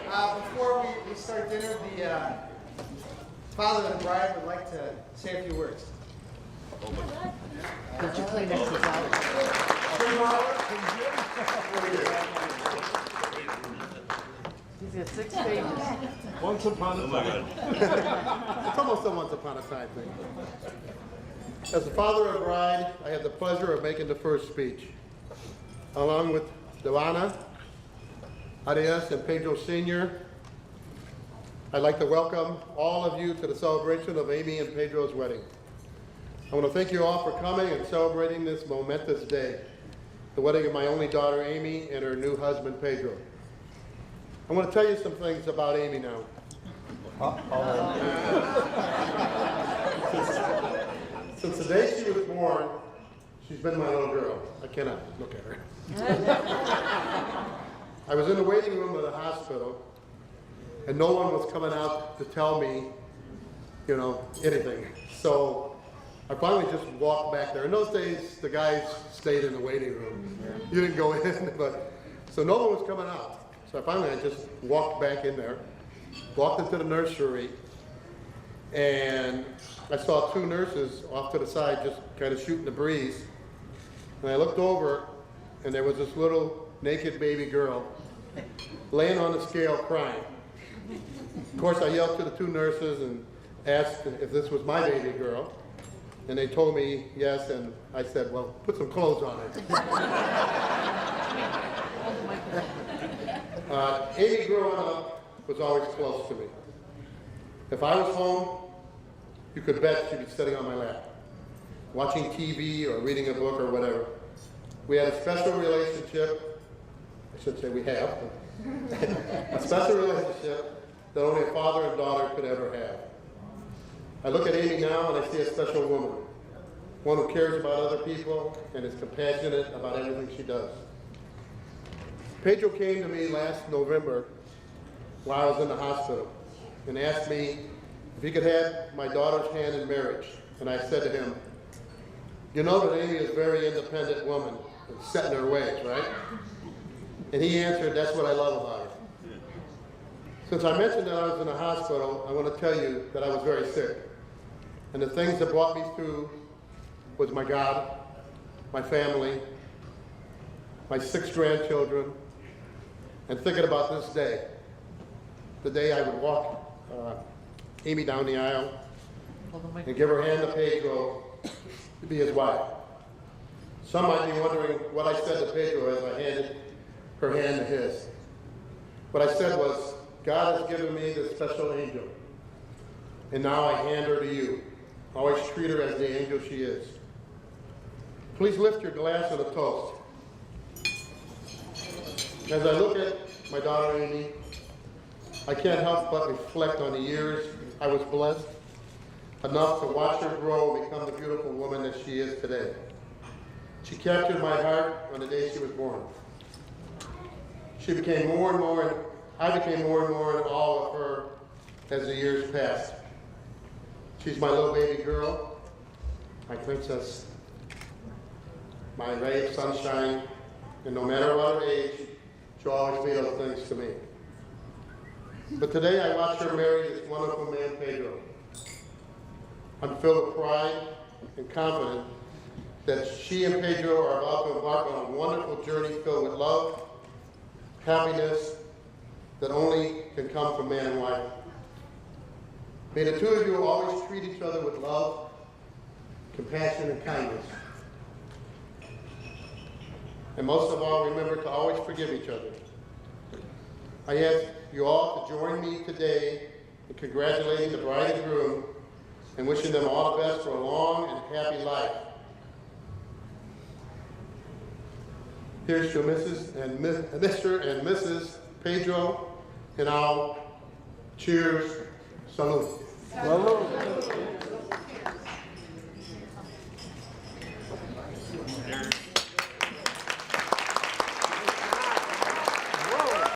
Before we start dinner, the father of the bride would like to say a few words. Could you play next to Father? He's got 6 pages. Once upon a time. It's almost a once upon a time thing. As the father of the bride, I have the pleasure of making the first speech. Along with Devana, Arias, and Pedro Sr., I'd like to welcome all of you to the celebration of Amy and Pedro's wedding. I want to thank you all for coming and celebrating this momentous day, the wedding of my only daughter, Amy, and her new husband, Pedro. I want to tell you some things about Amy now. Since the day she was born, she's been my little girl. I cannot look at her. I was in the waiting room of the hospital, and no one was coming out to tell me, anything. So I finally just walked back there. In those days, the guys stayed in the waiting room. You didn't go in, so no one was coming out. So finally I just walked back in there, walked into the nursery, and I saw 2 nurses off to the side just kind of shooting the breeze. And I looked over, and there was this little naked baby girl laying on the scale crying. Of course, I yelled to the 2 nurses and asked if this was my baby girl. And they told me yes, and I said, well, put some clothes on it. Amy growing up was always close to me. If I was home, you could bet she'd be sitting on my lap, watching TV or reading a book or whatever. We had a special relationship. I should say we have. A special relationship that only a father and daughter could ever have. I look at Amy now and I see a special woman. One who cares about other people and is compassionate about everything she does. Pedro came to me last November while I was in the hospital and asked me if he could have my daughter's hand in marriage. And I said to him, you know that Amy is a very independent woman and set in her ways, right? And he answered, that's what I love about her. Since I mentioned that I was in the hospital, I want to tell you that I was very sick. And the things that brought me through was my God, my family, my 6 grandchildren, and thinking about this day, the day I would walk Amy down the aisle and give her hand to Pedro to be his wife. Some might be wondering what I said to Pedro as I handed her hand to his. What I said was, God has given me this special angel, and now I hand her to you. Always treat her as the angel she is. Please lift your glass of a toast. As I look at my daughter Amy, I can't help but reflect on the years I was blessed enough to watch her grow and become the beautiful woman that she is today. She captured my heart on the day she was born. She became more and more, and I became more and more in awe of her as the years passed. She's my little baby girl, my princess, my ray of sunshine, and no matter what her age, she'll always be those things to me. But today I watch her marry this wonderful man, Pedro. I'm filled with pride and confident that she and Pedro are about to embark on a wonderful journey filled with love, happiness that only can come from man and wife. May the 2 of you always treat each other with love, compassion, and kindness. And most of all, remember to always forgive each other. I ask you all to join me today in congratulating the bride and groom and wishing them all the best for a long and happy life. Here's to Mrs. and Mr. and Mrs. Pedro, and I'll cheers. Salud. Salud.